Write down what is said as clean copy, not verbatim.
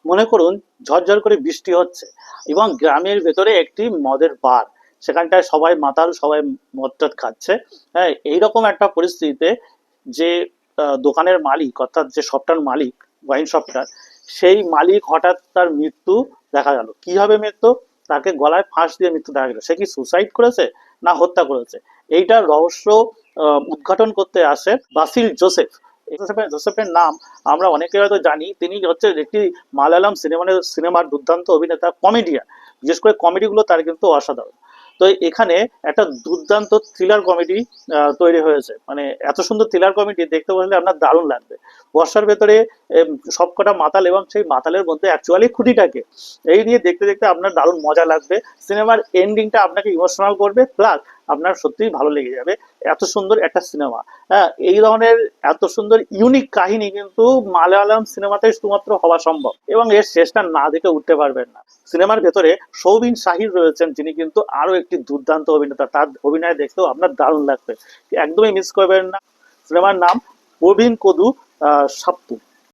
মনে করুন ঝরঝর করে বৃষ্টি হচ্ছে এবং গ্রামের ভেতরে একটি মদের বার, সেখানটায় সবাই মাতাল, সবাই মদ টদ খাচ্ছে। হ্যাঁ, এইরকম একটা পরিস্থিতিতে যে দোকানের মালিক, অর্থাৎ যে শপটার মালিক, ওয়াইন শপটার, সেই মালিক হঠাৎ তার মৃত্যু দেখা গেল। কিভাবে মৃত্যু? তাকে গলায় ফাঁস দিয়ে মৃত্যু দেখা গেল। সে কি সুসাইড করেছে না হত্যা করেছে? এইটার রহস্য উদ্ঘাটন করতে আসে বাসিল জোসেফ। জোসেফের নাম আমরা অনেকে হয়তো জানি। তিনি হচ্ছে একটি মালায়ালাম সিনেমার দুর্দান্ত অভিনেতা, কমেডিয়ান। বিশেষ করে কমেডিগুলো তার কিন্তু অসাধারণ। তো এখানে একটা দুর্দান্ত থ্রিলার কমেডি তৈরি হয়েছে। মানে এত সুন্দর থ্রিলার কমেডি দেখতে বসলে আপনার দারুণ লাগবে। বর্ষার ভেতরে সবকটা মাতাল এবং সেই মাতালের মধ্যে অ্যাকচুয়ালি খুঁটিটাকে, এই নিয়ে দেখতে দেখতে আপনার দারুণ মজা লাগবে। সিনেমার এন্ডিংটা আপনাকে ইমোশনাল করবে, প্লাস আপনার সত্যিই ভালো লেগে যাবে। এত সুন্দর একটা সিনেমা। হ্যাঁ, এই ধরনের এত সুন্দর ইউনিক কাহিনী কিন্তু মালায়ালাম সিনেমাতে শুধুমাত্র হওয়া সম্ভব, এবং এর শেষটা না দেখে উঠতে পারবেন না। সিনেমার ভেতরে সৌবিন শাহির রয়েছেন, যিনি কিন্তু আরো একটি দুর্দান্ত অভিনেতা। তার অভিনয় দেখতেও আপনার দারুণ লাগবে, একদমই মিস করবেন না। সিনেমার নাম প্রবীণ কদু সাপ্তু।